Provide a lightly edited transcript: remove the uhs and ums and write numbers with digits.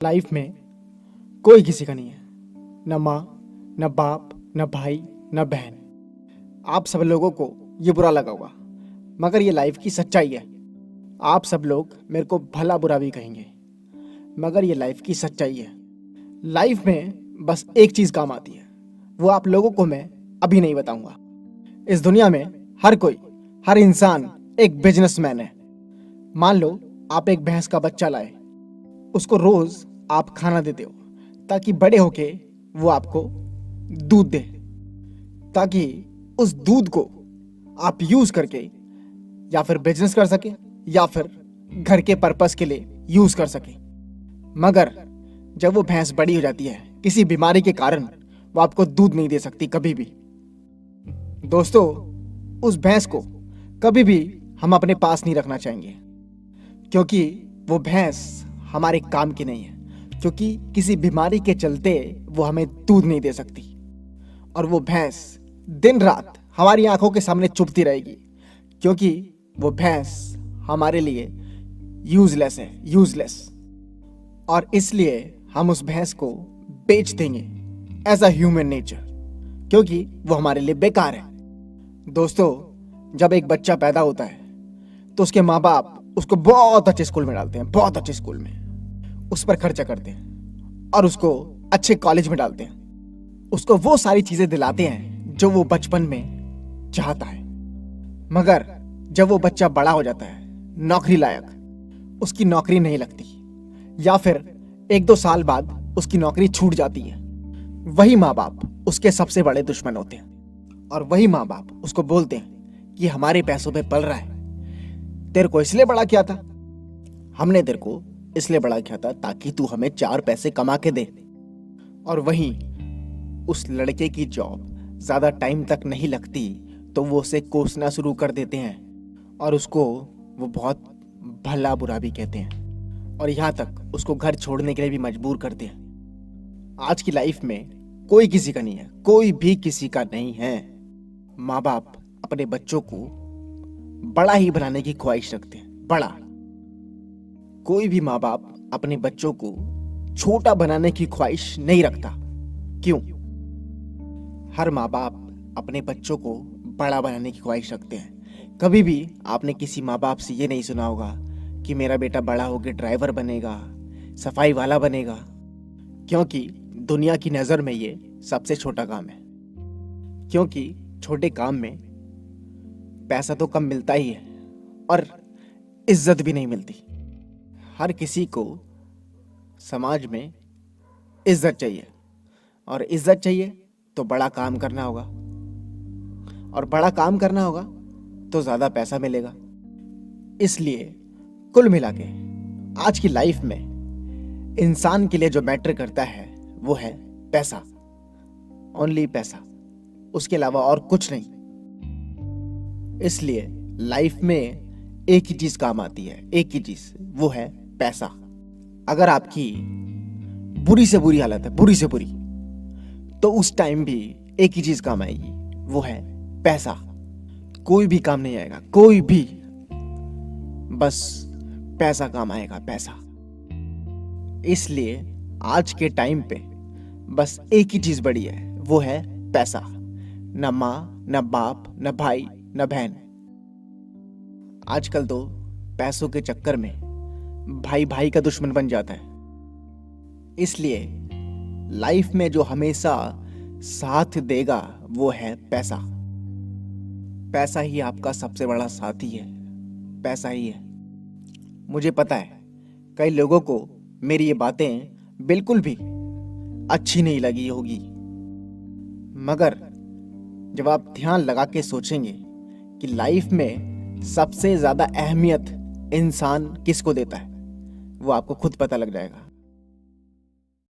Life में कोई किसी का नहीं है, न माँ, न बाप, न भाई, न बहन। आप सब लोगों को ये बुरा लगा होगा, मगर ये लाइफ की सच्चाई है। आप सब लोग मेरे को भला बुरा भी कहेंगे, मगर ये लाइफ की सच्चाई है। लाइफ में बस एक चीज़ काम आती है, वो आप लोगों को मैं अभी नहीं बताऊंगा। इस दुनिया में हर इंसान एक बिजनेसमैन है। मान लो आप एक भैंस का बच्चा लाए, उसको रोज आप खाना देते हो ताकि बड़े होके वो आपको दूध दे, ताकि उस दूध को आप यूज करके या फिर बिजनेस कर सके या फिर घर के पर्पस के लिए यूज कर सके। मगर जब वो भैंस बड़ी हो जाती है, किसी बीमारी के कारण वो आपको दूध नहीं दे सकती कभी भी। दोस्तों, उस भैंस को कभी भी हम अपने पास नहीं रखना चाहेंगे, क्योंकि वो भैंस हमारे काम की नहीं है। क्योंकि किसी बीमारी के चलते वो हमें दूध नहीं दे सकती, और वो भैंस दिन रात हमारी आंखों के सामने चुभती रहेगी, क्योंकि वो भैंस हमारे लिए यूजलेस है, यूजलेस। और इसलिए हम उस भैंस को बेच देंगे एज अ ह्यूमन नेचर, क्योंकि वो हमारे लिए बेकार है। दोस्तों, जब एक बच्चा पैदा होता है तो उसके माँ बाप उसको बहुत अच्छे स्कूल में डालते हैं, बहुत अच्छे स्कूल में उस पर खर्चा करते हैं और उसको अच्छे कॉलेज में डालते हैं। उसको वो सारी चीजें दिलाते हैं जो वो बचपन में चाहता है। मगर जब वो बच्चा बड़ा हो जाता है, नौकरी लायक, उसकी नौकरी नहीं लगती, या फिर 1-2 साल बाद उसकी नौकरी छूट जाती है, वही माँ बाप उसके सबसे बड़े दुश्मन होते हैं। और वही माँ बाप उसको बोलते हैं कि हमारे पैसों पे पल रहा है, तेरे को इसलिए बड़ा किया था, हमने तेरे को इसलिए बड़ा किया था ताकि तू हमें 4 पैसे कमा के दे। और वहीं उस लड़के की जॉब ज्यादा टाइम तक नहीं लगती तो वो उसे कोसना शुरू कर देते हैं और उसको वो बहुत भला बुरा भी कहते हैं, और यहाँ तक उसको घर छोड़ने के लिए भी मजबूर करते हैं। आज की लाइफ में कोई किसी का नहीं है, कोई भी किसी का नहीं है। माँ बाप अपने बच्चों को बड़ा ही बनाने की ख्वाहिश रखते हैं, बड़ा। कोई भी माँ बाप अपने बच्चों को छोटा बनाने की ख्वाहिश नहीं रखता। क्यों? हर माँ बाप अपने बच्चों को बड़ा बनाने की ख्वाहिश रखते हैं। कभी भी आपने किसी माँ बाप से ये नहीं सुना होगा कि मेरा बेटा बड़ा होकर ड्राइवर बनेगा, सफाई वाला बनेगा, क्योंकि दुनिया की नज़र में ये सबसे छोटा काम है। क्योंकि छोटे काम में पैसा तो कम मिलता ही है और इज्जत भी नहीं मिलती। हर किसी को समाज में इज्जत चाहिए, और इज्जत चाहिए तो बड़ा काम करना होगा, और बड़ा काम करना होगा तो ज़्यादा पैसा मिलेगा। इसलिए कुल मिला के आज की लाइफ में इंसान के लिए जो मैटर करता है वो है पैसा, ओनली पैसा, उसके अलावा और कुछ नहीं। इसलिए लाइफ में एक ही चीज काम आती है, एक ही चीज, वो है पैसा। अगर आपकी बुरी से बुरी हालत है, बुरी से बुरी, तो उस टाइम भी एक ही चीज काम आएगी, वो है पैसा। कोई भी काम नहीं आएगा, कोई भी, बस पैसा काम आएगा, पैसा। इसलिए आज के टाइम पे बस एक ही चीज बड़ी है, वो है पैसा। न माँ, न बाप, न भाई, न बहन। आजकल तो पैसों के चक्कर में भाई भाई का दुश्मन बन जाता है। इसलिए लाइफ में जो हमेशा साथ देगा वो है पैसा। पैसा ही आपका सबसे बड़ा साथी है, पैसा ही है। मुझे पता है कई लोगों को मेरी ये बातें बिल्कुल भी अच्छी नहीं लगी होगी, मगर जब आप ध्यान लगा के सोचेंगे कि लाइफ में सबसे ज्यादा अहमियत इंसान किसको देता है, वो आपको खुद पता लग जाएगा।